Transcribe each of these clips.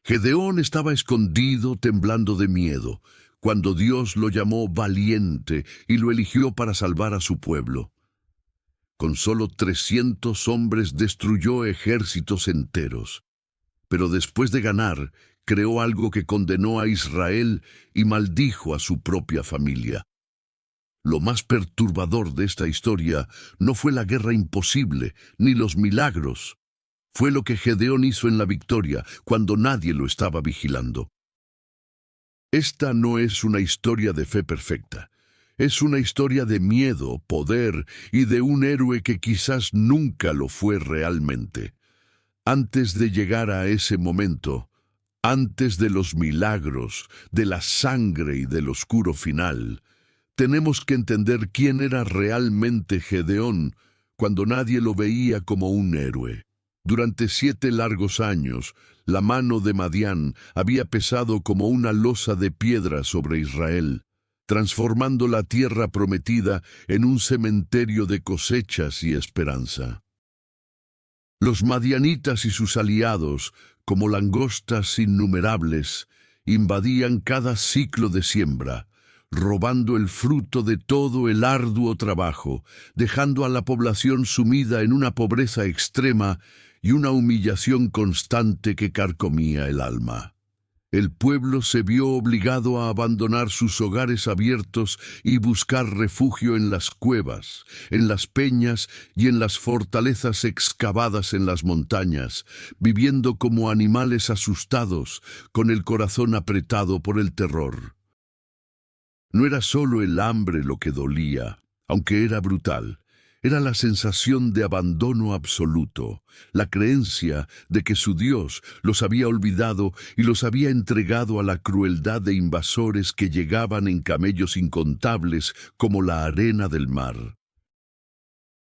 Gedeón estaba escondido, temblando de miedo, cuando Dios lo llamó valiente y lo eligió para salvar a su pueblo. Con solo 300 hombres destruyó ejércitos enteros. Pero después de ganar, creó algo que condenó a Israel y maldijo a su propia familia. Lo más perturbador de esta historia no fue la guerra imposible, ni los milagros. Fue lo que Gedeón hizo en la victoria, cuando nadie lo estaba vigilando. Esta no es una historia de fe perfecta. Es una historia de miedo, poder y de un héroe que quizás nunca lo fue realmente. Antes de llegar a ese momento, antes de los milagros, de la sangre y del oscuro final, tenemos que entender quién era realmente Gedeón cuando nadie lo veía como un héroe. Durante 7 largos años, la mano de Madián había pesado como una losa de piedra sobre Israel, transformando la tierra prometida en un cementerio de cosechas y esperanza. Los madianitas y sus aliados, como langostas innumerables, invadían cada ciclo de siembra, robando el fruto de todo el arduo trabajo, dejando a la población sumida en una pobreza extrema y una humillación constante que carcomía el alma. El pueblo se vio obligado a abandonar sus hogares abiertos y buscar refugio en las cuevas, en las peñas y en las fortalezas excavadas en las montañas, viviendo como animales asustados, con el corazón apretado por el terror. No era solo el hambre lo que dolía, aunque era brutal. Era la sensación de abandono absoluto, la creencia de que su Dios los había olvidado y los había entregado a la crueldad de invasores que llegaban en camellos incontables como la arena del mar.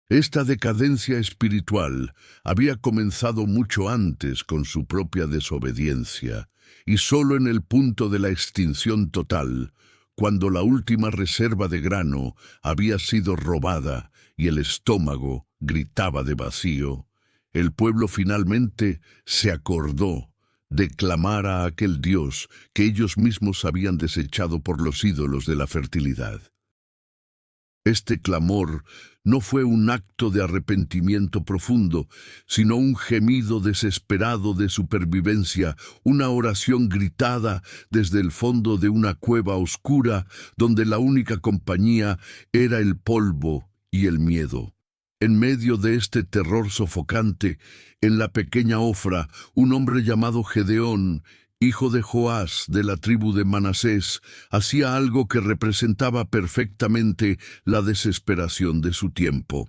Esta decadencia espiritual había comenzado mucho antes con su propia desobediencia, y solo en el punto de la extinción total, cuando la última reserva de grano había sido robada y el estómago gritaba de vacío, el pueblo finalmente se acordó de clamar a aquel Dios que ellos mismos habían desechado por los ídolos de la fertilidad. Este clamor no fue un acto de arrepentimiento profundo, sino un gemido desesperado de supervivencia, una oración gritada desde el fondo de una cueva oscura donde la única compañía era el polvo y el miedo. En medio de este terror sofocante, en la pequeña Ofra, un hombre llamado Gedeón, hijo de Joás de la tribu de Manasés, hacía algo que representaba perfectamente la desesperación de su tiempo.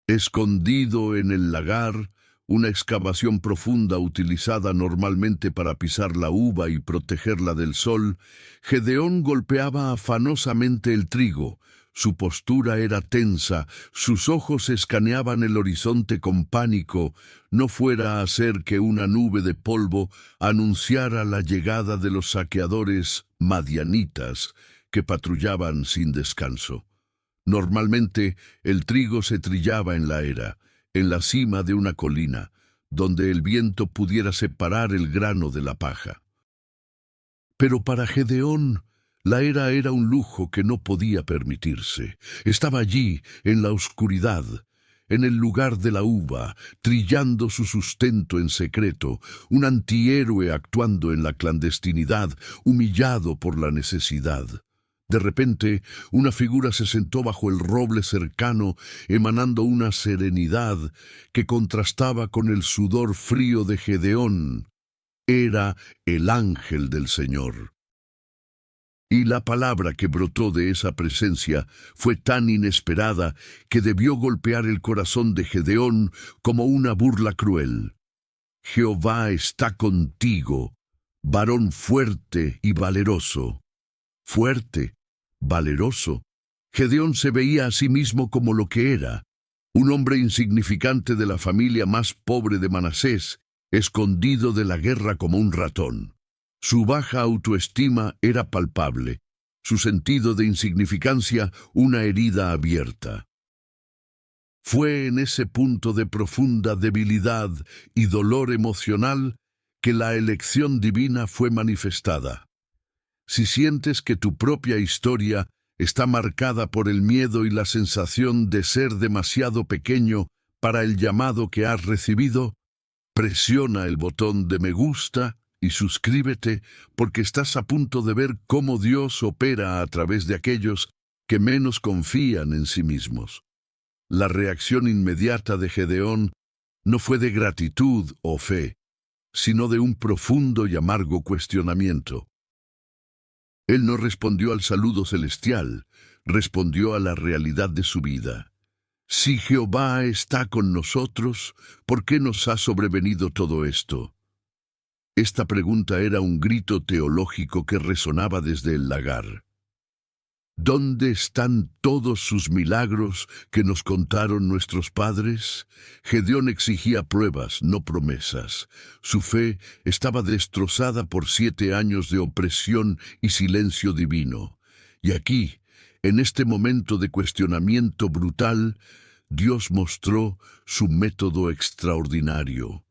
Escondido en el lagar, una excavación profunda utilizada normalmente para pisar la uva y protegerla del sol, Gedeón golpeaba afanosamente el trigo. Su postura era tensa, sus ojos escaneaban el horizonte con pánico, no fuera a ser que una nube de polvo anunciara la llegada de los saqueadores madianitas que patrullaban sin descanso. Normalmente el trigo se trillaba en la era, en la cima de una colina, donde el viento pudiera separar el grano de la paja. Pero para Gedeón, la era era un lujo que no podía permitirse. Estaba allí, en la oscuridad, en el lugar de la uva, trillando su sustento en secreto, un antihéroe actuando en la clandestinidad, humillado por la necesidad. De repente, una figura se sentó bajo el roble cercano, emanando una serenidad que contrastaba con el sudor frío de Gedeón. Era el ángel del Señor. Y la palabra que brotó de esa presencia fue tan inesperada que debió golpear el corazón de Gedeón como una burla cruel. Jehová está contigo, varón fuerte y valeroso. Fuerte, valeroso. Gedeón se veía a sí mismo como lo que era, un hombre insignificante de la familia más pobre de Manasés, escondido de la guerra como un ratón. Su baja autoestima era palpable, su sentido de insignificancia una herida abierta. Fue en ese punto de profunda debilidad y dolor emocional que la elección divina fue manifestada. Si sientes que tu propia historia está marcada por el miedo y la sensación de ser demasiado pequeño para el llamado que has recibido, presiona el botón de me gusta y suscríbete, porque estás a punto de ver cómo Dios opera a través de aquellos que menos confían en sí mismos. La reacción inmediata de Gedeón no fue de gratitud o fe, sino de un profundo y amargo cuestionamiento. Él no respondió al saludo celestial, respondió a la realidad de su vida. Si Jehová está con nosotros, ¿por qué nos ha sobrevenido todo esto? Esta pregunta era un grito teológico que resonaba desde el lagar. ¿Dónde están todos sus milagros que nos contaron nuestros padres? Gedeón exigía pruebas, no promesas. Su fe estaba destrozada por 7 años de opresión y silencio divino. Y aquí, en este momento de cuestionamiento brutal, Dios mostró su método extraordinario.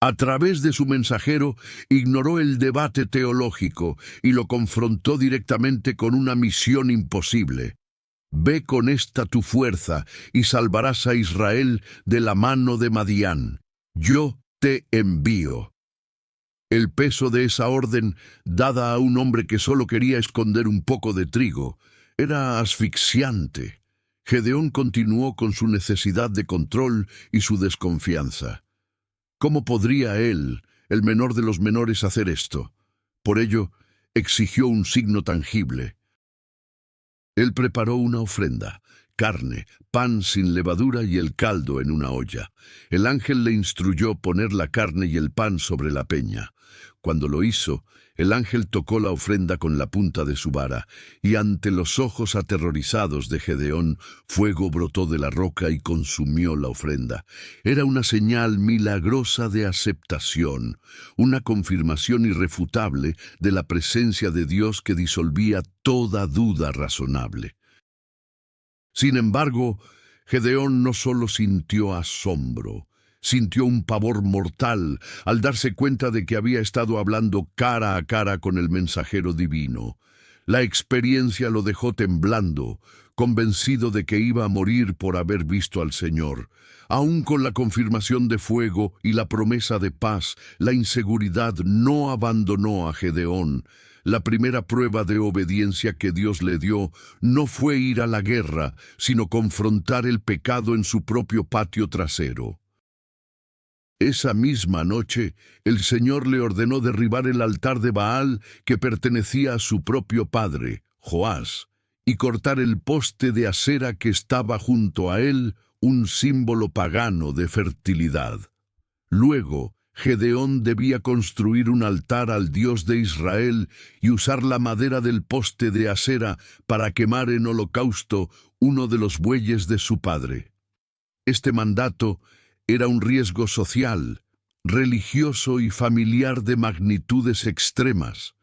A través de su mensajero, ignoró el debate teológico y lo confrontó directamente con una misión imposible. Ve con esta tu fuerza y salvarás a Israel de la mano de Madián. Yo te envío. El peso de esa orden, dada a un hombre que solo quería esconder un poco de trigo, era asfixiante. Gedeón continuó con su necesidad de control y su desconfianza. ¿Cómo podría él, el menor de los menores, hacer esto? Por ello, exigió un signo tangible. Él preparó una ofrenda, carne, pan sin levadura y el caldo en una olla. El ángel le instruyó poner la carne y el pan sobre la peña. Cuando lo hizo, el ángel tocó la ofrenda con la punta de su vara, y ante los ojos aterrorizados de Gedeón, fuego brotó de la roca y consumió la ofrenda. Era una señal milagrosa de aceptación, una confirmación irrefutable de la presencia de Dios que disolvía toda duda razonable. Sin embargo, Gedeón no solo sintió asombro, sintió un pavor mortal al darse cuenta de que había estado hablando cara a cara con el mensajero divino. La experiencia lo dejó temblando, convencido de que iba a morir por haber visto al Señor. Aún con la confirmación de fuego y la promesa de paz, la inseguridad no abandonó a Gedeón. La primera prueba de obediencia que Dios le dio no fue ir a la guerra, sino confrontar el pecado en su propio patio trasero. Esa misma noche, el Señor le ordenó derribar el altar de Baal que pertenecía a su propio padre, Joás, y cortar el poste de acera que estaba junto a él, un símbolo pagano de fertilidad. Luego, Gedeón debía construir un altar al Dios de Israel y usar la madera del poste de acera para quemar en holocausto uno de los bueyes de su padre. Este mandato era un riesgo social, religioso y familiar de magnitudes extremas.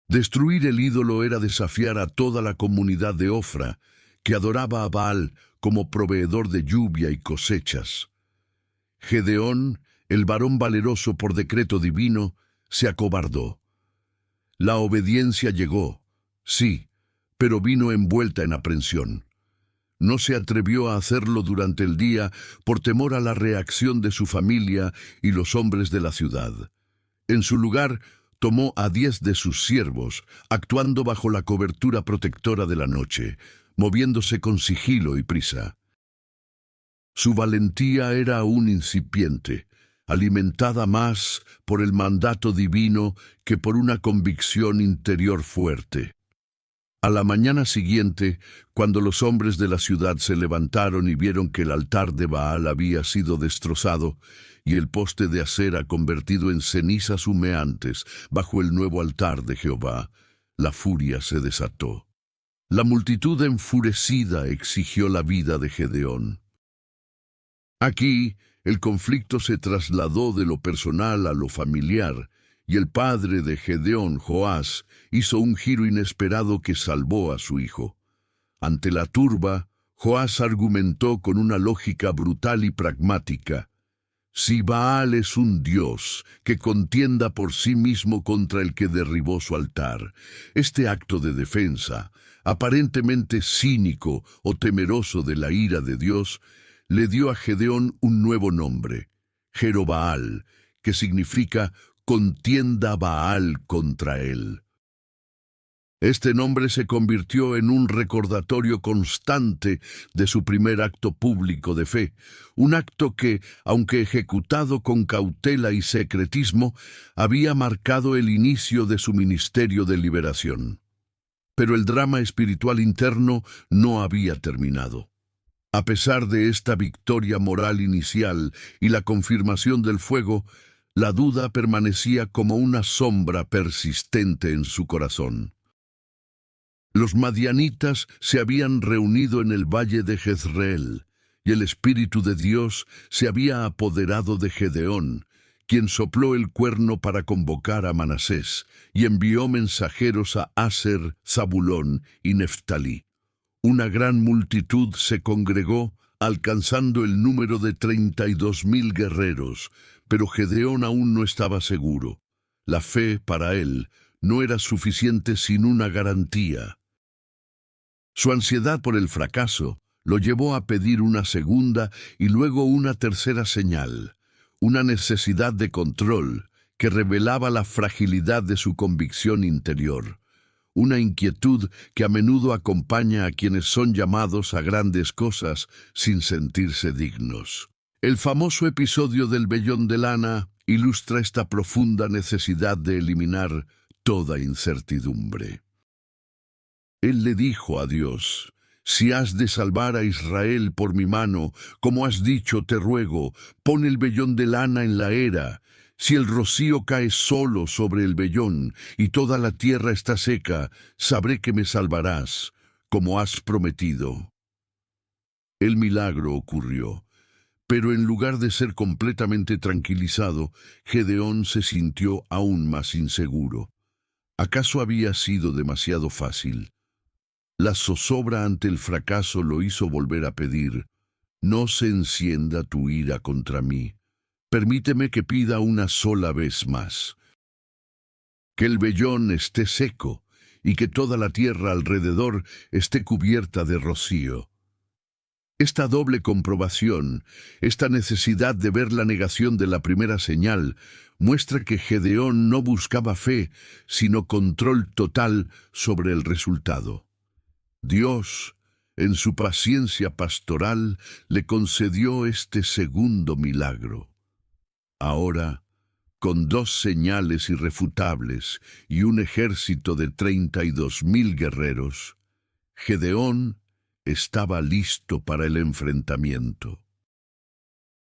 Destruir el ídolo era desafiar a toda la comunidad de Ofra, que adoraba a Baal como proveedor de lluvia y cosechas. Gedeón, el varón valeroso por decreto divino, se acobardó. La obediencia llegó, sí, pero vino envuelta en aprensión. No se atrevió a hacerlo durante el día por temor a la reacción de su familia y los hombres de la ciudad. En su lugar, tomó a 10 de sus siervos, actuando bajo la cobertura protectora de la noche, moviéndose con sigilo y prisa. Su valentía era aún incipiente, alimentada más por el mandato divino que por una convicción interior fuerte. A la mañana siguiente, cuando los hombres de la ciudad se levantaron y vieron que el altar de Baal había sido destrozado y el poste de acera convertido en cenizas humeantes bajo el nuevo altar de Jehová, la furia se desató. La multitud enfurecida exigió la vida de Gedeón. Aquí, el conflicto se trasladó de lo personal a lo familiar, y el padre de Gedeón, Joás, hizo un giro inesperado que salvó a su hijo. Ante la turba, Joás argumentó con una lógica brutal y pragmática. Si Baal es un dios, que contienda por sí mismo contra el que derribó su altar. Este acto de defensa, aparentemente cínico o temeroso de la ira de Dios, le dio a Gedeón un nuevo nombre, Jerobaal, que significa contienda Baal contra él. Este nombre se convirtió en un recordatorio constante de su primer acto público de fe, un acto que, aunque ejecutado con cautela y secretismo, había marcado el inicio de su ministerio de liberación. Pero el drama espiritual interno no había terminado. A pesar de esta victoria moral inicial y la confirmación del fuego, la duda permanecía como una sombra persistente en su corazón. Los madianitas se habían reunido en el valle de Jezreel, y el Espíritu de Dios se había apoderado de Gedeón, quien sopló el cuerno para convocar a Manasés, y envió mensajeros a Aser, Zabulón y Neftalí. Una gran multitud se congregó, alcanzando el número de 32,000 guerreros, pero Gedeón aún no estaba seguro. La fe, para él, no era suficiente sin una garantía. Su ansiedad por el fracaso lo llevó a pedir una segunda y luego una tercera señal, una necesidad de control que revelaba la fragilidad de su convicción interior, una inquietud que a menudo acompaña a quienes son llamados a grandes cosas sin sentirse dignos. El famoso episodio del vellón de lana ilustra esta profunda necesidad de eliminar toda incertidumbre. Él le dijo a Dios: «Si has de salvar a Israel por mi mano, como has dicho, te ruego, pon el vellón de lana en la era. Si el rocío cae solo sobre el vellón y toda la tierra está seca, sabré que me salvarás, como has prometido». El milagro ocurrió, pero en lugar de ser completamente tranquilizado, Gedeón se sintió aún más inseguro. ¿Acaso había sido demasiado fácil? La zozobra ante el fracaso lo hizo volver a pedir: «No se encienda tu ira contra mí. Permíteme que pida una sola vez más. Que el vellón esté seco y que toda la tierra alrededor esté cubierta de rocío». Esta doble comprobación, esta necesidad de ver la negación de la primera señal, muestra que Gedeón no buscaba fe, sino control total sobre el resultado. Dios, en su paciencia pastoral, le concedió este segundo milagro. Ahora, con 2 señales irrefutables y un ejército de 32,000 guerreros, Gedeón estaba listo para el enfrentamiento.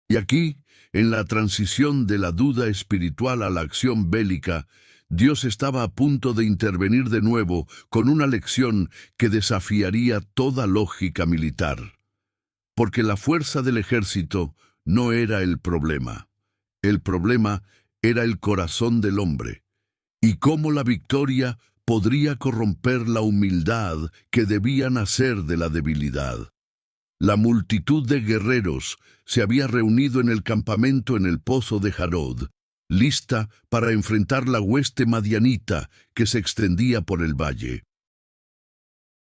Y aquí, en la transición de la duda espiritual a la acción bélica, Dios estaba a punto de intervenir de nuevo con una lección que desafiaría toda lógica militar. Porque la fuerza del ejército no era el problema. El problema era el corazón del hombre, y cómo la victoria podría corromper la humildad que debía nacer de la debilidad. La multitud de guerreros se había reunido en el campamento en el pozo de Jarod, lista para enfrentar la hueste madianita que se extendía por el valle.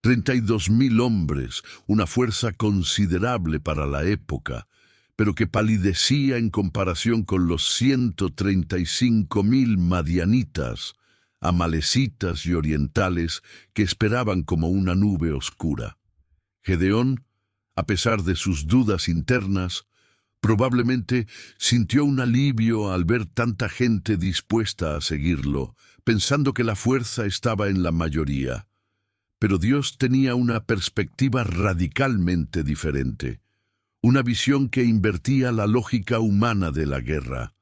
32,000 hombres, una fuerza considerable para la época, pero que palidecía en comparación con los 135,000 madianitas, amalecitas y orientales que esperaban como una nube oscura. Gedeón, a pesar de sus dudas internas, probablemente sintió un alivio al ver tanta gente dispuesta a seguirlo, pensando que la fuerza estaba en la mayoría. Pero Dios tenía una perspectiva radicalmente diferente, una visión que invertía la lógica humana de la guerra.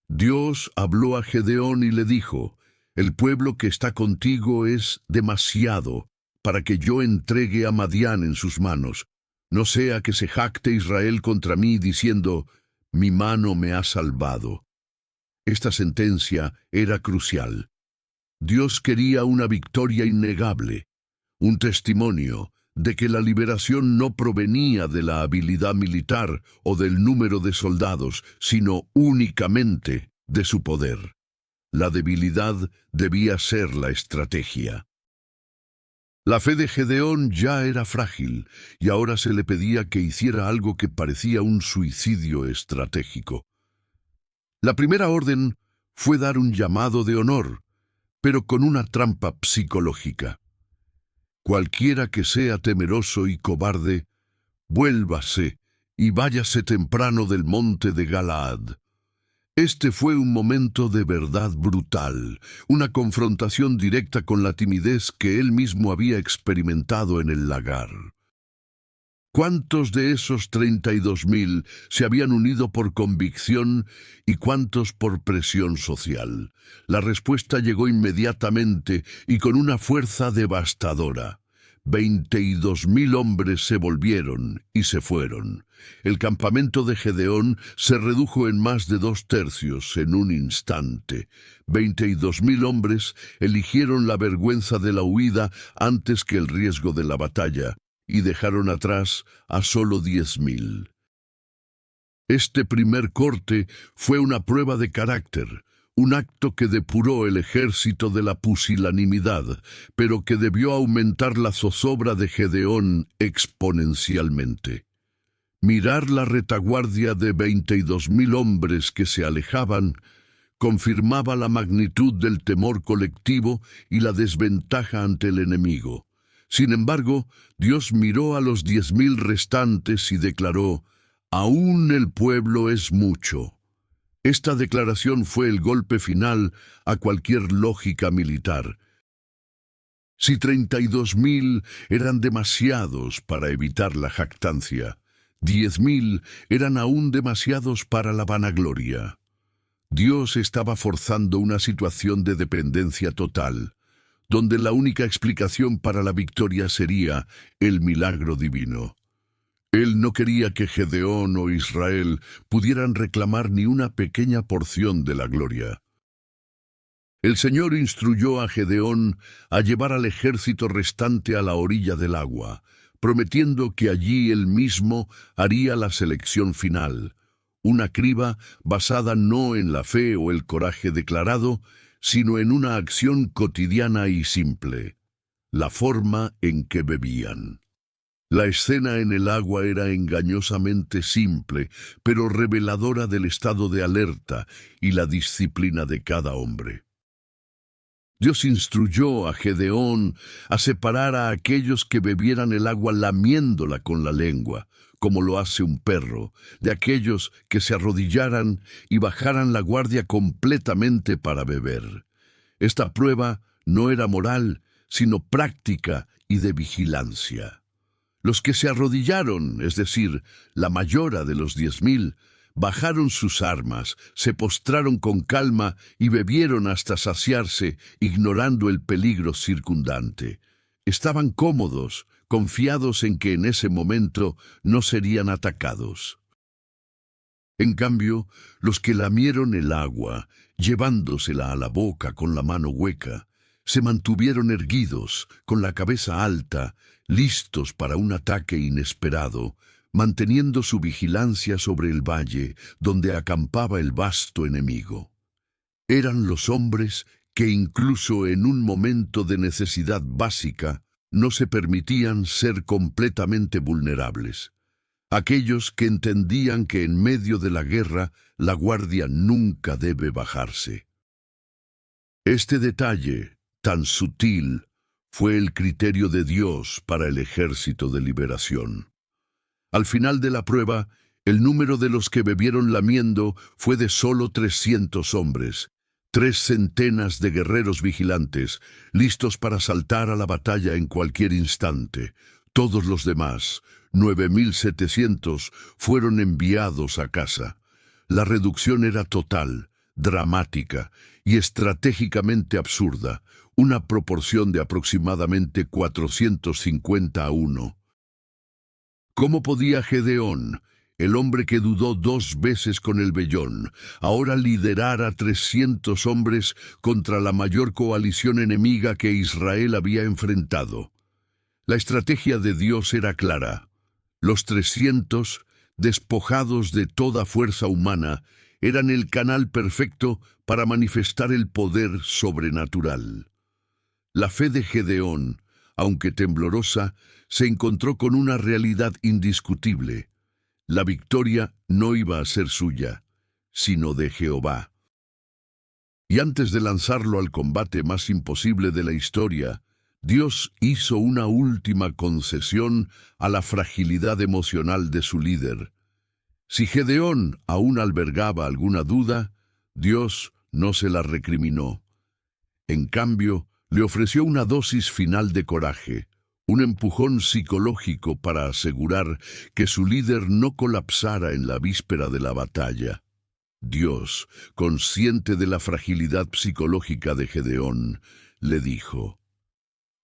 Dios habló a Gedeón y le dijo: «El pueblo que está contigo es demasiado para que yo entregue a Madián en sus manos. No sea que se jacte Israel contra mí diciendo: mi mano me ha salvado». Esta sentencia era crucial. Dios quería una victoria innegable, un testimonio de que la liberación no provenía de la habilidad militar o del número de soldados, sino únicamente de su poder. La debilidad debía ser la estrategia. La fe de Gedeón ya era frágil, y ahora se le pedía que hiciera algo que parecía un suicidio estratégico. La primera orden fue dar un llamado de honor, pero con una trampa psicológica. Cualquiera que sea temeroso y cobarde, vuélvase y váyase temprano del monte de Galaad. Este fue un momento de verdad brutal, una confrontación directa con la timidez que él mismo había experimentado en el lagar. ¿Cuántos de esos 32.000 se habían unido por convicción y cuántos por presión social? La respuesta llegó inmediatamente y con una fuerza devastadora. 22.000 hombres se volvieron y se fueron. El campamento de Gedeón se redujo en más de 2/3 en un instante. 22.000 hombres eligieron la vergüenza de la huida antes que el riesgo de la batalla, y dejaron atrás a solo 10.000. Este primer corte fue una prueba de carácter, un acto que depuró el ejército de la pusilanimidad, pero que debió aumentar la zozobra de Gedeón exponencialmente. Mirar la retaguardia de 22.000 hombres que se alejaban confirmaba la magnitud del temor colectivo y la desventaja ante el enemigo. Sin embargo, Dios miró a los 10.000 restantes y declaró: «Aún el pueblo es mucho». Esta declaración fue el golpe final a cualquier lógica militar. Si 32.000 eran demasiados para evitar la jactancia, 10.000 eran aún demasiados para la vanagloria. Dios estaba forzando una situación de dependencia total, donde la única explicación para la victoria sería el milagro divino. Él no quería que Gedeón o Israel pudieran reclamar ni una pequeña porción de la gloria. El Señor instruyó a Gedeón a llevar al ejército restante a la orilla del agua, prometiendo que allí él mismo haría la selección final, una criba basada no en la fe o el coraje declarado, sino en una acción cotidiana y simple: la forma en que bebían. La escena en el agua era engañosamente simple, pero reveladora del estado de alerta y la disciplina de cada hombre. Dios instruyó a Gedeón a separar a aquellos que bebieran el agua lamiéndola con la lengua, como lo hace un perro, de aquellos que se arrodillaran y bajaran la guardia completamente para beber. Esta prueba no era moral, sino práctica y de vigilancia. Los que se arrodillaron, es decir, la mayora de los 10.000, bajaron sus armas, se postraron con calma y bebieron hasta saciarse, ignorando el peligro circundante. Estaban cómodos, confiados en que en ese momento no serían atacados. En cambio, los que lamieron el agua, llevándosela a la boca con la mano hueca, se mantuvieron erguidos, con la cabeza alta, listos para un ataque inesperado, manteniendo su vigilancia sobre el valle donde acampaba el vasto enemigo. Eran los hombres que incluso en un momento de necesidad básica no se permitían ser completamente vulnerables. Aquellos que entendían que en medio de la guerra la guardia nunca debe bajarse. Este detalle, tan sutil, fue el criterio de Dios para el ejército de liberación. Al final de la prueba, el número de los que bebieron lamiendo fue de solo 300 hombres, 300 de guerreros vigilantes, listos para saltar a la batalla en cualquier instante. Todos los demás, 9.700, fueron enviados a casa. La reducción era total, dramática y estratégicamente absurda, una proporción de aproximadamente 450-1. ¿Cómo podía Gedeón, el hombre que dudó 2 veces con el vellón, ahora liderar a 300 hombres contra la mayor coalición enemiga que Israel había enfrentado? La estrategia de Dios era clara. Los 300, despojados de toda fuerza humana, eran el canal perfecto para manifestar el poder sobrenatural. La fe de Gedeón, aunque temblorosa, se encontró con una realidad indiscutible. La victoria no iba a ser suya, sino de Jehová. Y antes de lanzarlo al combate más imposible de la historia, Dios hizo una última concesión a la fragilidad emocional de su líder. Si Gedeón aún albergaba alguna duda, Dios no se la recriminó. En cambio, le ofreció una dosis final de coraje, un empujón psicológico para asegurar que su líder no colapsara en la víspera de la batalla. Dios, consciente de la fragilidad psicológica de Gedeón, le dijo: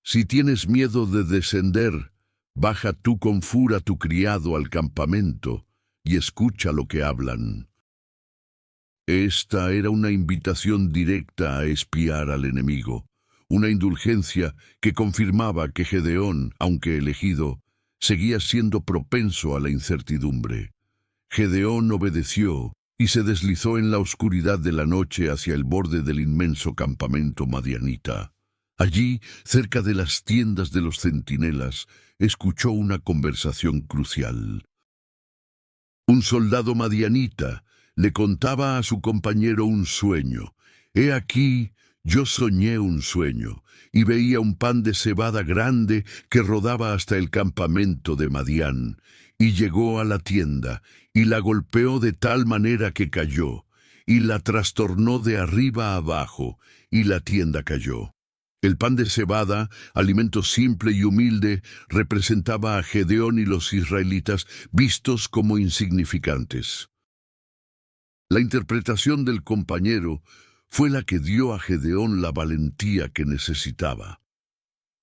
«Si tienes miedo de descender, baja tú con fura tu criado al campamento y escucha lo que hablan». Esta era una invitación directa a espiar al enemigo, una indulgencia que confirmaba que Gedeón, aunque elegido, seguía siendo propenso a la incertidumbre. Gedeón obedeció y se deslizó en la oscuridad de la noche hacia el borde del inmenso campamento madianita. Allí, cerca de las tiendas de los centinelas, escuchó una conversación crucial. Un soldado madianita le contaba a su compañero un sueño. «He aquí, yo soñé un sueño, y veía un pan de cebada grande que rodaba hasta el campamento de Madián, y llegó a la tienda, y la golpeó de tal manera que cayó, y la trastornó de arriba a abajo, y la tienda cayó». El pan de cebada, alimento simple y humilde, representaba a Gedeón y los israelitas vistos como insignificantes. La interpretación del compañero fue la que dio a Gedeón la valentía que necesitaba.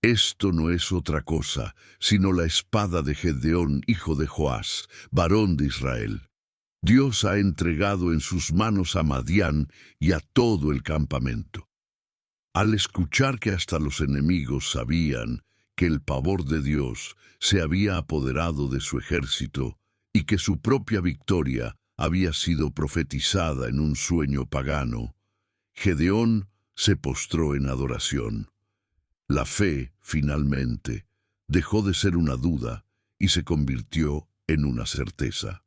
Esto no es otra cosa, sino la espada de Gedeón, hijo de Joás, varón de Israel. Dios ha entregado en sus manos a Madián y a todo el campamento. Al escuchar que hasta los enemigos sabían que el pavor de Dios se había apoderado de su ejército y que su propia victoria había sido profetizada en un sueño pagano, Gedeón se postró en adoración. La fe, finalmente, dejó de ser una duda y se convirtió en una certeza.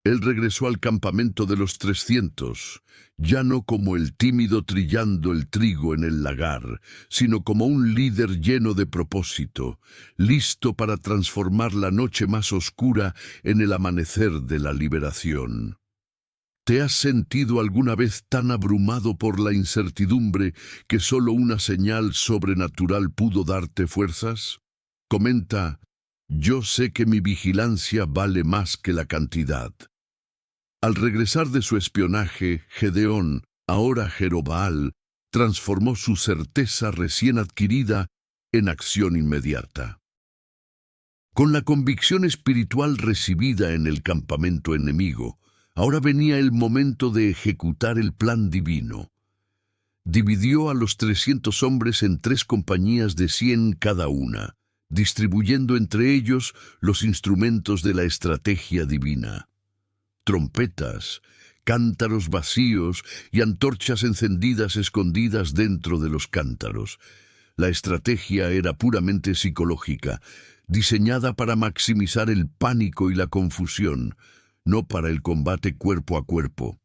Él regresó al campamento de los 300, ya no como el tímido trillando el trigo en el lagar, sino como un líder lleno de propósito, listo para transformar la noche más oscura en el amanecer de la liberación. ¿Te has sentido alguna vez tan abrumado por la incertidumbre que solo una señal sobrenatural pudo darte fuerzas? Comenta: «Yo sé que mi vigilancia vale más que la cantidad». Al regresar de su espionaje, Gedeón, ahora Jerobbaal, transformó su certeza recién adquirida en acción inmediata. Con la convicción espiritual recibida en el campamento enemigo, ahora venía el momento de ejecutar el plan divino. Dividió a los 300 hombres en 3 compañías de 100 cada una, distribuyendo entre ellos los instrumentos de la estrategia divina. Trompetas, cántaros vacíos y antorchas encendidas escondidas dentro de los cántaros. La estrategia era puramente psicológica, diseñada para maximizar el pánico y la confusión, no para el combate cuerpo a cuerpo.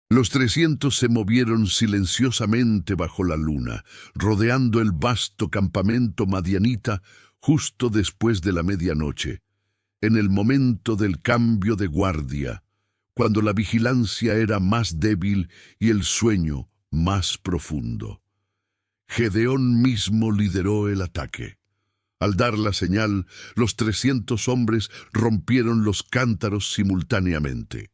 Los 300 se movieron silenciosamente bajo la luna, rodeando el vasto campamento madianita justo después de la medianoche, en el momento del cambio de guardia, cuando la vigilancia era más débil y el sueño más profundo. Gedeón mismo lideró el ataque. Al dar la señal, los 300 hombres rompieron los cántaros simultáneamente.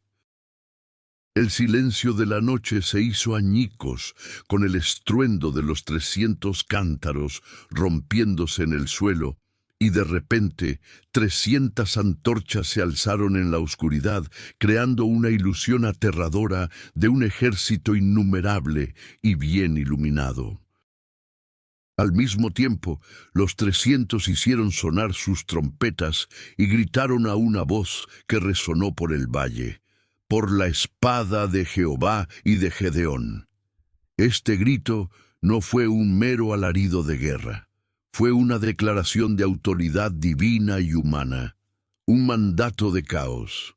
El silencio de la noche se hizo añicos con el estruendo de los 300 cántaros rompiéndose en el suelo, y de repente 300 antorchas se alzaron en la oscuridad, creando una ilusión aterradora de un ejército innumerable y bien iluminado. Al mismo tiempo, los 300 hicieron sonar sus trompetas y gritaron a una voz que resonó por el valle: «Por la espada de Jehová y de Gedeón». Este grito no fue un mero alarido de guerra, fue una declaración de autoridad divina y humana, un mandato de caos.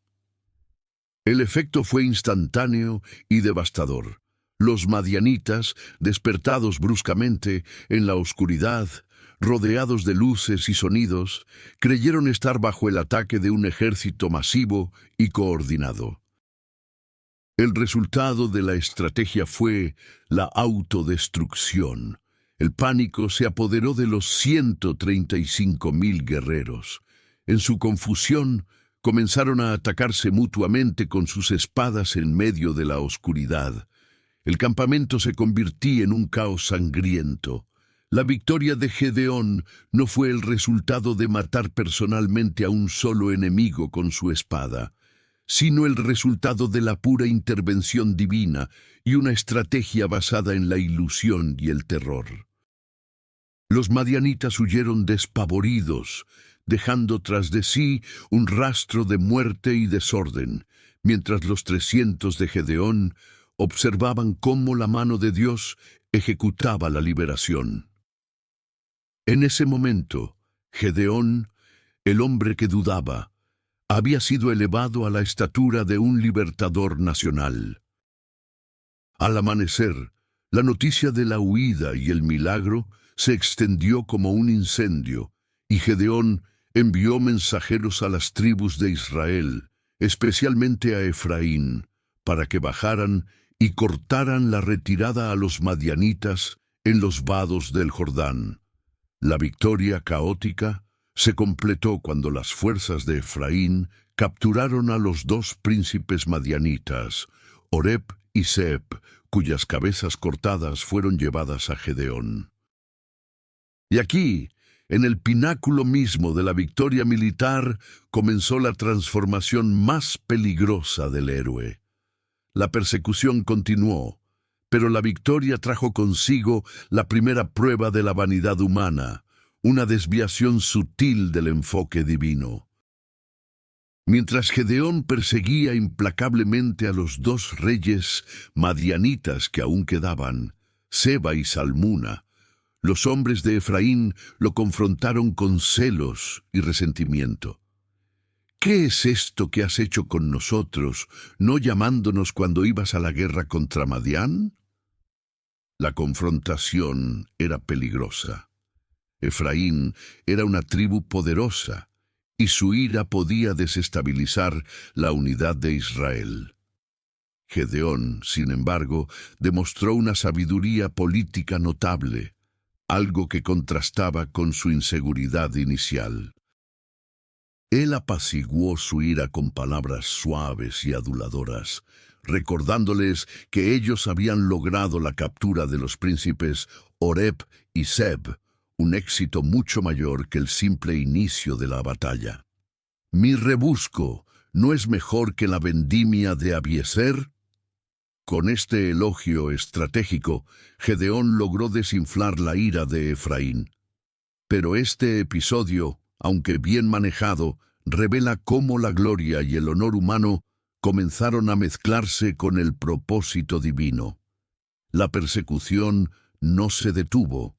El efecto fue instantáneo y devastador. Los madianitas, despertados bruscamente en la oscuridad, rodeados de luces y sonidos, creyeron estar bajo el ataque de un ejército masivo y coordinado. El resultado de la estrategia fue la autodestrucción. El pánico se apoderó de los 135,000 guerreros. En su confusión, comenzaron a atacarse mutuamente con sus espadas en medio de la oscuridad. El campamento se convirtió en un caos sangriento. La victoria de Gedeón no fue el resultado de matar personalmente a un solo enemigo con su espada, sino el resultado de la pura intervención divina y una estrategia basada en la ilusión y el terror. Los madianitas huyeron despavoridos, dejando tras de sí un rastro de muerte y desorden, mientras los 300 de Gedeón observaban cómo la mano de Dios ejecutaba la liberación. En ese momento, Gedeón, el hombre que dudaba, había sido elevado a la estatura de un libertador nacional. Al amanecer, la noticia de la huida y el milagro se extendió como un incendio, y Gedeón envió mensajeros a las tribus de Israel, especialmente a Efraín, para que bajaran y cortaran la retirada a los madianitas en los vados del Jordán. La victoria caótica se completó cuando las fuerzas de Efraín capturaron a los dos príncipes madianitas, Oreb y Zeeb, cuyas cabezas cortadas fueron llevadas a Gedeón. Y aquí, en el pináculo mismo de la victoria militar, comenzó la transformación más peligrosa del héroe. La persecución continuó, pero la victoria trajo consigo la primera prueba de la vanidad humana, una desviación sutil del enfoque divino. Mientras Gedeón perseguía implacablemente a los dos reyes madianitas que aún quedaban, Seba y Salmuna, los hombres de Efraín lo confrontaron con celos y resentimiento. «¿Qué es esto que has hecho con nosotros, no llamándonos cuando ibas a la guerra contra Madián?» La confrontación era peligrosa. Efraín era una tribu poderosa, y su ira podía desestabilizar la unidad de Israel. Gedeón, sin embargo, demostró una sabiduría política notable, algo que contrastaba con su inseguridad inicial. Él apaciguó su ira con palabras suaves y aduladoras, recordándoles que ellos habían logrado la captura de los príncipes Oreb y Zeeb, un éxito mucho mayor que el simple inicio de la batalla. «¿Mi rebusco no es mejor que la vendimia de Abiezer?» Con este elogio estratégico, Gedeón logró desinflar la ira de Efraín. Pero este episodio, aunque bien manejado, revela cómo la gloria y el honor humano comenzaron a mezclarse con el propósito divino. La persecución no se detuvo.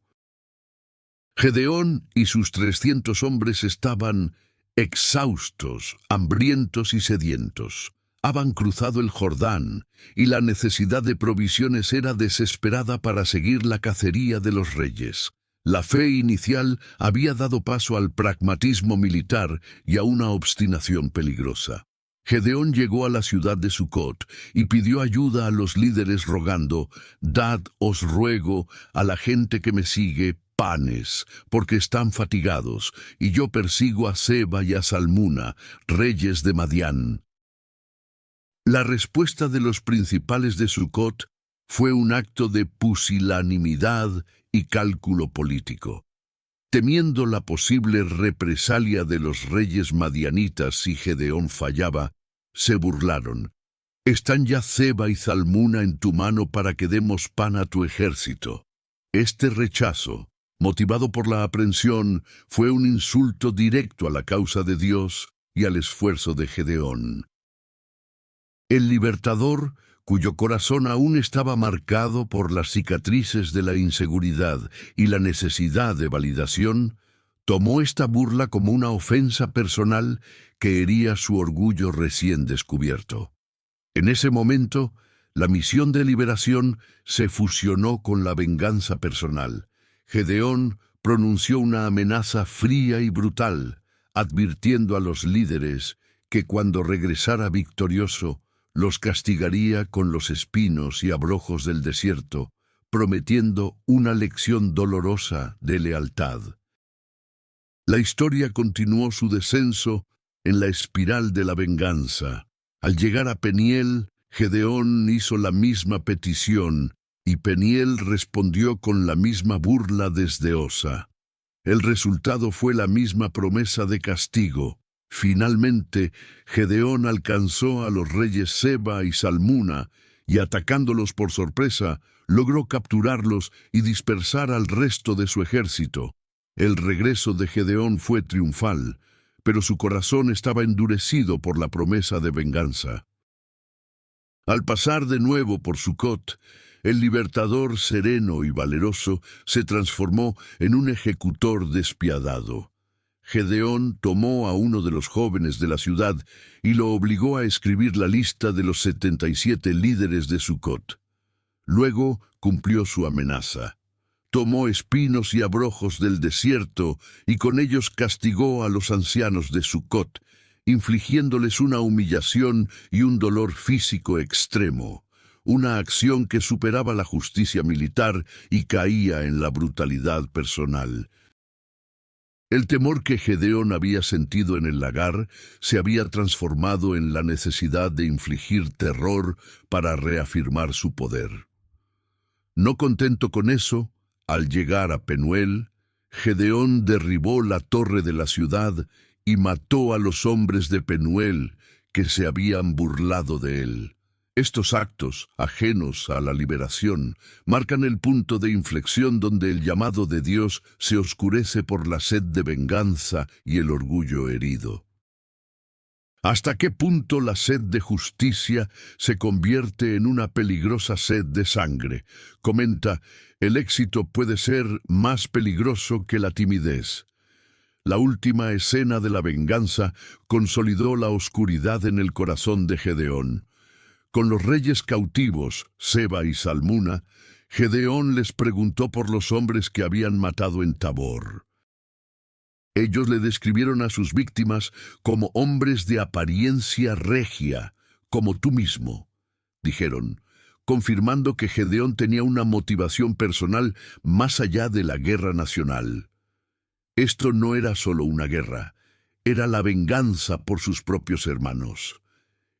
Gedeón y sus 300 hombres estaban exhaustos, hambrientos y sedientos. Habían cruzado el Jordán, y la necesidad de provisiones era desesperada para seguir la cacería de los reyes. La fe inicial había dado paso al pragmatismo militar y a una obstinación peligrosa. Gedeón llegó a la ciudad de Sucot y pidió ayuda a los líderes rogando: «Dad, os ruego, a la gente que me sigue, panes, porque están fatigados, y yo persigo a Seba y a Salmuna, reyes de Madián». La respuesta de los principales de Sucot fue un acto de pusilanimidad y cálculo político. Temiendo la posible represalia de los reyes madianitas si Gedeón fallaba, se burlaron: «¿Están ya Seba y Salmuna en tu mano para que demos pan a tu ejército?». Este rechazo motivado por la aprensión, fue un insulto directo a la causa de Dios y al esfuerzo de Gedeón. El libertador, cuyo corazón aún estaba marcado por las cicatrices de la inseguridad y la necesidad de validación, tomó esta burla como una ofensa personal que hería su orgullo recién descubierto. En ese momento, la misión de liberación se fusionó con la venganza personal. Gedeón pronunció una amenaza fría y brutal, advirtiendo a los líderes que cuando regresara victorioso, los castigaría con los espinos y abrojos del desierto, prometiendo una lección dolorosa de lealtad. La historia continuó su descenso en la espiral de la venganza. Al llegar a Peniel, Gedeón hizo la misma petición, y Peniel respondió con la misma burla desde Osa. El resultado fue la misma promesa de castigo. Finalmente, Gedeón alcanzó a los reyes Seba y Salmuna, y atacándolos por sorpresa, logró capturarlos y dispersar al resto de su ejército. El regreso de Gedeón fue triunfal, pero su corazón estaba endurecido por la promesa de venganza. Al pasar de nuevo por Sucot, el libertador sereno y valeroso se transformó en un ejecutor despiadado. Gedeón tomó a uno de los jóvenes de la ciudad y lo obligó a escribir la lista de los 77 líderes de Sucot. Luego cumplió su amenaza. Tomó espinos y abrojos del desierto y con ellos castigó a los ancianos de Sucot, infligiéndoles una humillación y un dolor físico extremo, una acción que superaba la justicia militar y caía en la brutalidad personal. El temor que Gedeón había sentido en el lagar se había transformado en la necesidad de infligir terror para reafirmar su poder. No contento con eso, al llegar a Penuel, Gedeón derribó la torre de la ciudad y mató a los hombres de Penuel que se habían burlado de él. Estos actos, ajenos a la liberación, marcan el punto de inflexión donde el llamado de Dios se oscurece por la sed de venganza y el orgullo herido. ¿Hasta qué punto la sed de justicia se convierte en una peligrosa sed de sangre? Comenta, el éxito puede ser más peligroso que la timidez. La última escena de la venganza consolidó la oscuridad en el corazón de Gedeón. Con los reyes cautivos, Seba y Salmuna, Gedeón les preguntó por los hombres que habían matado en Tabor. Ellos le describieron a sus víctimas como hombres de apariencia regia, como tú mismo, dijeron, confirmando que Gedeón tenía una motivación personal más allá de la guerra nacional. Esto no era solo una guerra, era la venganza por sus propios hermanos.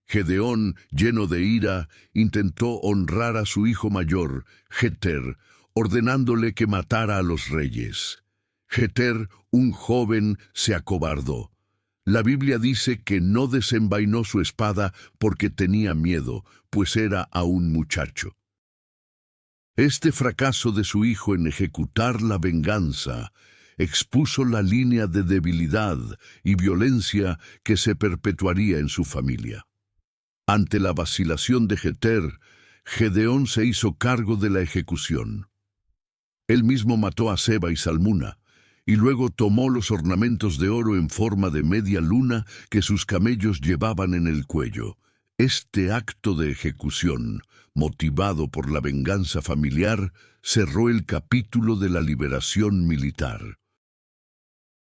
Gedeón, lleno de ira, intentó honrar a su hijo mayor, Jeter, ordenándole que matara a los reyes. Jeter, un joven, se acobardó. La Biblia dice que no desenvainó su espada porque tenía miedo, pues era aún muchacho. Este fracaso de su hijo en ejecutar la venganza expuso la línea de debilidad y violencia que se perpetuaría en su familia. Ante la vacilación de Jeter, Gedeón se hizo cargo de la ejecución. Él mismo mató a Seba y Salmuna, y luego tomó los ornamentos de oro en forma de media luna que sus camellos llevaban en el cuello. Este acto de ejecución, motivado por la venganza familiar, cerró el capítulo de la liberación militar.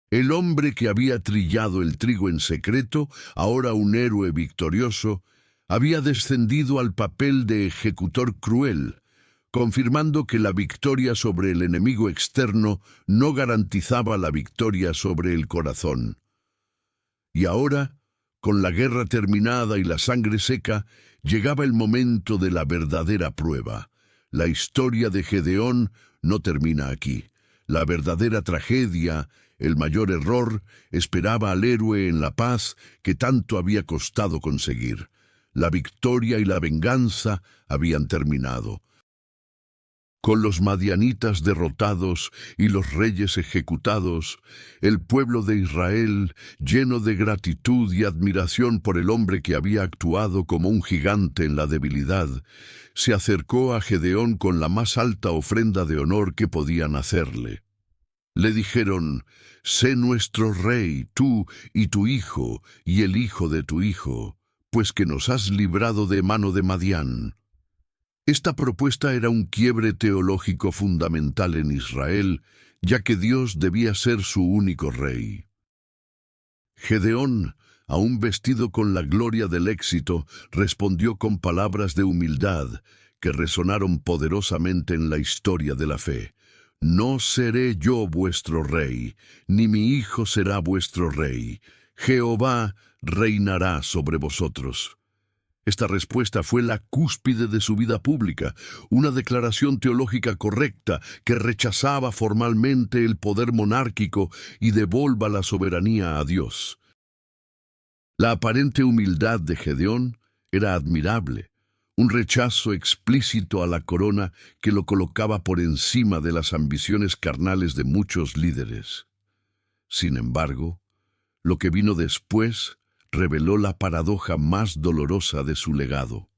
El hombre que había trillado el trigo en secreto, ahora un héroe victorioso, había descendido al papel de ejecutor cruel, confirmando que la victoria sobre el enemigo externo no garantizaba la victoria sobre el corazón. Y ahora, con la guerra terminada y la sangre seca, llegaba el momento de la verdadera prueba. La historia de Gedeón no termina aquí. La verdadera tragedia, el mayor error, esperaba al héroe en la paz que tanto había costado conseguir. La victoria y la venganza habían terminado. Con los madianitas derrotados y los reyes ejecutados, el pueblo de Israel, lleno de gratitud y admiración por el hombre que había actuado como un gigante en la debilidad, se acercó a Gedeón con la más alta ofrenda de honor que podían hacerle. Le dijeron: «Sé nuestro rey, tú y tu hijo, y el hijo de tu hijo, pues que nos has librado de mano de Madián». Esta propuesta era un quiebre teológico fundamental en Israel, ya que Dios debía ser su único rey. Gedeón, aún vestido con la gloria del éxito, respondió con palabras de humildad que resonaron poderosamente en la historia de la fe. «No seré yo vuestro rey, ni mi hijo será vuestro rey. Jehová reinará sobre vosotros». Esta respuesta fue la cúspide de su vida pública, una declaración teológica correcta que rechazaba formalmente el poder monárquico y devolva la soberanía a Dios. La aparente humildad de Gedeón era admirable, un rechazo explícito a la corona que lo colocaba por encima de las ambiciones carnales de muchos líderes. Sin embargo, lo que vino después reveló la paradoja más dolorosa de su legado.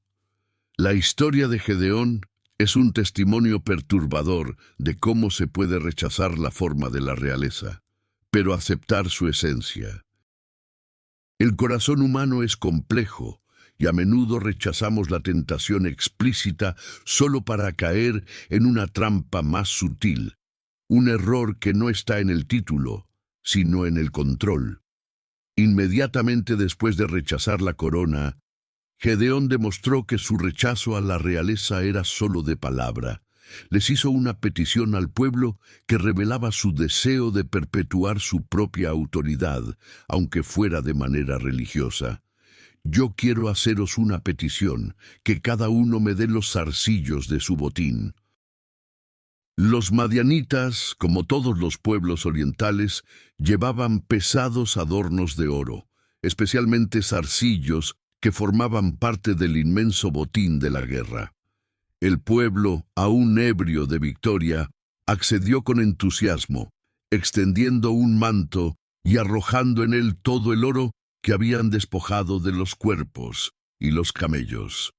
La historia de Gedeón es un testimonio perturbador de cómo se puede rechazar la forma de la realeza, pero aceptar su esencia. El corazón humano es complejo y a menudo rechazamos la tentación explícita solo para caer en una trampa más sutil, un error que no está en el título, sino en el control. Inmediatamente después de rechazar la corona, Gedeón demostró que su rechazo a la realeza era solo de palabra. Les hizo una petición al pueblo que revelaba su deseo de perpetuar su propia autoridad, aunque fuera de manera religiosa. «Yo quiero haceros una petición, que cada uno me dé los zarcillos de su botín». Los madianitas, como todos los pueblos orientales, llevaban pesados adornos de oro, especialmente zarcillos que formaban parte del inmenso botín de la guerra. El pueblo, aún ebrio de victoria, accedió con entusiasmo, extendiendo un manto y arrojando en él todo el oro que habían despojado de los cuerpos y los camellos.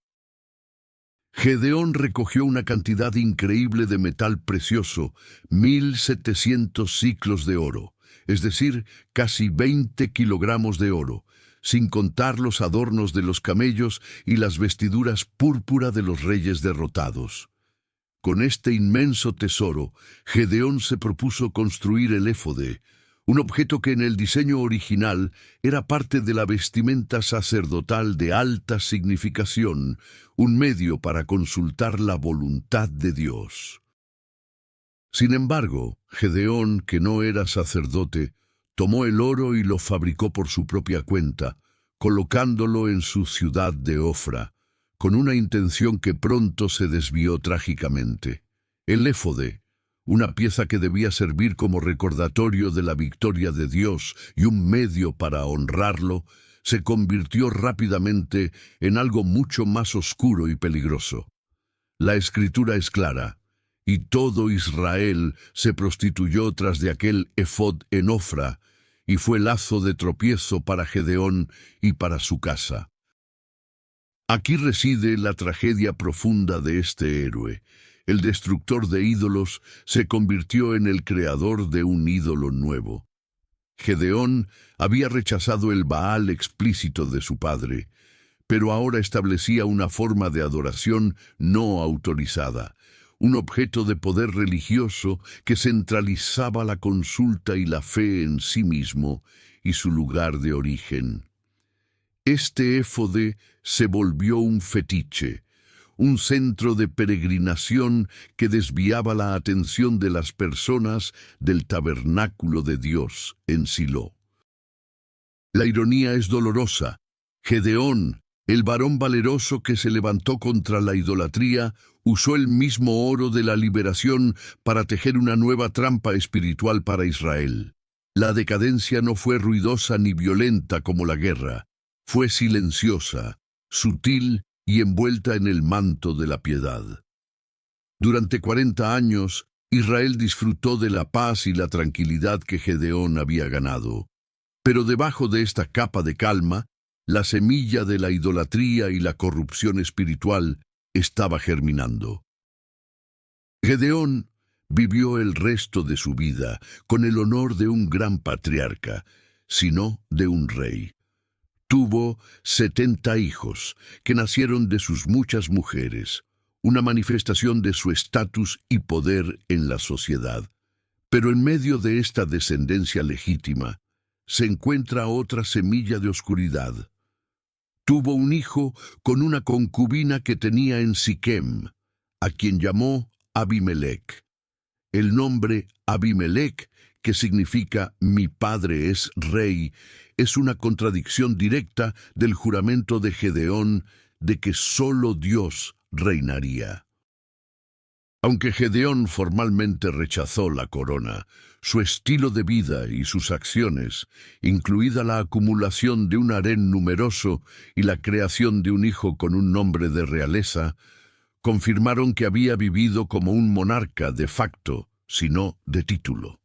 Gedeón recogió una cantidad increíble de metal precioso, 1,700 siclos de oro, es decir, casi 20 kilogramos de oro, sin contar los adornos de los camellos y las vestiduras púrpura de los reyes derrotados. Con este inmenso tesoro, Gedeón se propuso construir el éfode, un objeto que en el diseño original era parte de la vestimenta sacerdotal de alta significación, un medio para consultar la voluntad de Dios. Sin embargo, Gedeón, que no era sacerdote, tomó el oro y lo fabricó por su propia cuenta, colocándolo en su ciudad de Ofra, con una intención que pronto se desvió trágicamente. El éfode, una pieza que debía servir como recordatorio de la victoria de Dios y un medio para honrarlo, se convirtió rápidamente en algo mucho más oscuro y peligroso. La Escritura es clara: «Y todo Israel se prostituyó tras de aquel efod en Ofra, y fue lazo de tropiezo para Gedeón y para su casa». Aquí reside la tragedia profunda de este héroe. El destructor de ídolos se convirtió en el creador de un ídolo nuevo. Gedeón había rechazado el Baal explícito de su padre, pero ahora establecía una forma de adoración no autorizada, un objeto de poder religioso que centralizaba la consulta y la fe en sí mismo y su lugar de origen. Este éfode se volvió un fetiche, un centro de peregrinación que desviaba la atención de las personas del tabernáculo de Dios en Silo. La ironía es dolorosa. Gedeón, el varón valeroso que se levantó contra la idolatría, usó el mismo oro de la liberación para tejer una nueva trampa espiritual para Israel. La decadencia no fue ruidosa ni violenta como la guerra, fue silenciosa, sutil y envuelta en el manto de la piedad. Durante 40 años, Israel disfrutó de la paz y la tranquilidad que Gedeón había ganado. Pero debajo de esta capa de calma, la semilla de la idolatría y la corrupción espiritual estaba germinando. Gedeón vivió el resto de su vida con el honor de un gran patriarca, sino de un rey. Tuvo 70 hijos, que nacieron de sus muchas mujeres, una manifestación de su estatus y poder en la sociedad. Pero en medio de esta descendencia legítima, se encuentra otra semilla de oscuridad. Tuvo un hijo con una concubina que tenía en Siquem, a quien llamó Abimelec. El nombre Abimelec, que significa «mi padre es rey», es una contradicción directa del juramento de Gedeón de que solo Dios reinaría. Aunque Gedeón formalmente rechazó la corona, su estilo de vida y sus acciones, incluida la acumulación de un harén numeroso y la creación de un hijo con un nombre de realeza, confirmaron que había vivido como un monarca de facto, sino de título.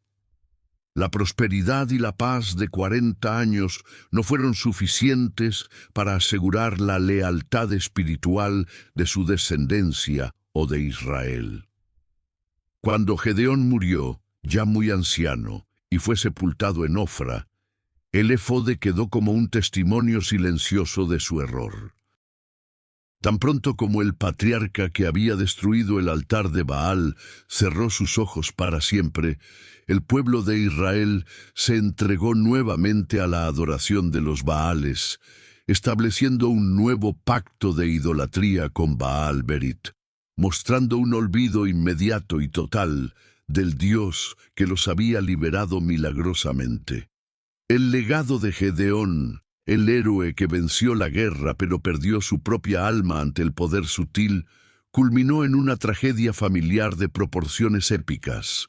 La prosperidad y la paz de 40 años no fueron suficientes para asegurar la lealtad espiritual de su descendencia o de Israel. Cuando Gedeón murió, ya muy anciano, y fue sepultado en Ofra, el efode quedó como un testimonio silencioso de su error. Tan pronto como el patriarca que había destruido el altar de Baal cerró sus ojos para siempre, el pueblo de Israel se entregó nuevamente a la adoración de los Baales, estableciendo un nuevo pacto de idolatría con Baal Berit, mostrando un olvido inmediato y total del Dios que los había liberado milagrosamente. El legado de Gedeón, el héroe que venció la guerra pero perdió su propia alma ante el poder sutil, culminó en una tragedia familiar de proporciones épicas.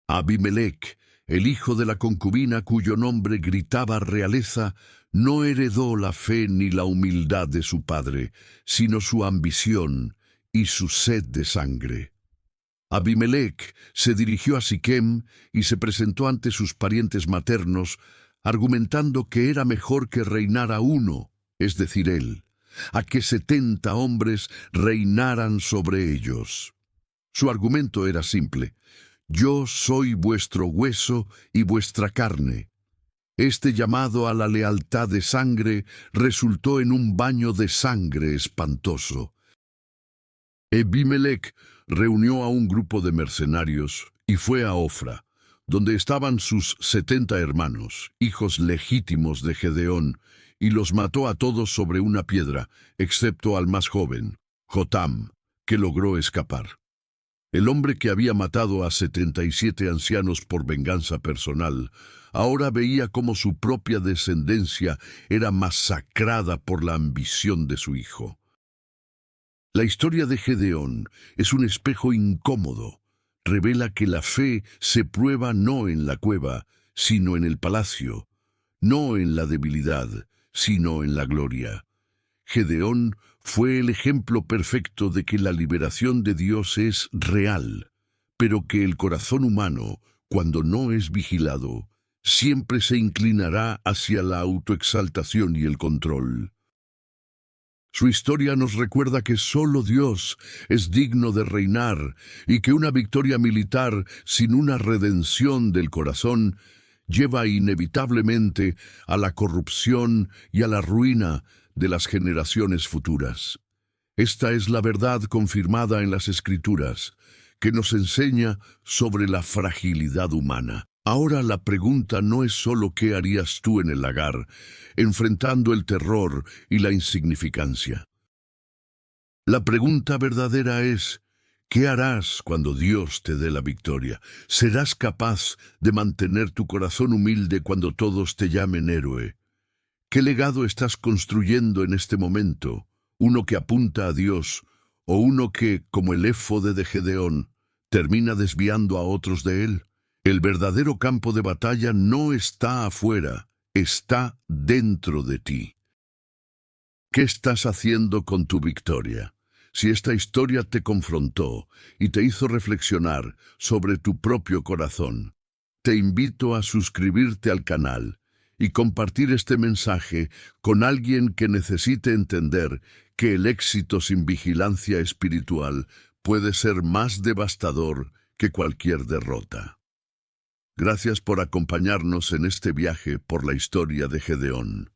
Abimelec, el hijo de la concubina cuyo nombre gritaba realeza, no heredó la fe ni la humildad de su padre, sino su ambición y su sed de sangre. Abimelec se dirigió a Siquem y se presentó ante sus parientes maternos, argumentando que era mejor que reinara uno, es decir, él, a que 70 hombres reinaran sobre ellos. Su argumento era simple: yo soy vuestro hueso y vuestra carne. Este llamado a la lealtad de sangre resultó en un baño de sangre espantoso. Abimelec reunió a un grupo de mercenarios y fue a Ofra, donde estaban sus 70 hermanos, hijos legítimos de Gedeón, y los mató a todos sobre una piedra, excepto al más joven, Jotam, que logró escapar. El hombre que había matado a 77 ancianos por venganza personal, ahora veía cómo su propia descendencia era masacrada por la ambición de su hijo. La historia de Gedeón es un espejo incómodo. Revela que la fe se prueba no en la cueva, sino en el palacio, no en la debilidad, sino en la gloria. Gedeón fue el ejemplo perfecto de que la liberación de Dios es real, pero que el corazón humano, cuando no es vigilado, siempre se inclinará hacia la autoexaltación y el control. Su historia nos recuerda que solo Dios es digno de reinar y que una victoria militar sin una redención del corazón lleva inevitablemente a la corrupción y a la ruina de las generaciones futuras. Esta es la verdad confirmada en las Escrituras, que nos enseña sobre la fragilidad humana. Ahora la pregunta no es solo qué harías tú en el lagar, enfrentando el terror y la insignificancia. La pregunta verdadera es, ¿qué harás cuando Dios te dé la victoria? ¿Serás capaz de mantener tu corazón humilde cuando todos te llamen héroe? ¿Qué legado estás construyendo en este momento? ¿Uno que apunta a Dios o uno que, como el éfode de Gedeón, termina desviando a otros de él? El verdadero campo de batalla no está afuera, está dentro de ti. ¿Qué estás haciendo con tu victoria? Si esta historia te confrontó y te hizo reflexionar sobre tu propio corazón, te invito a suscribirte al canal y compartir este mensaje con alguien que necesite entender que el éxito sin vigilancia espiritual puede ser más devastador que cualquier derrota. Gracias por acompañarnos en este viaje por la historia de Gedeón.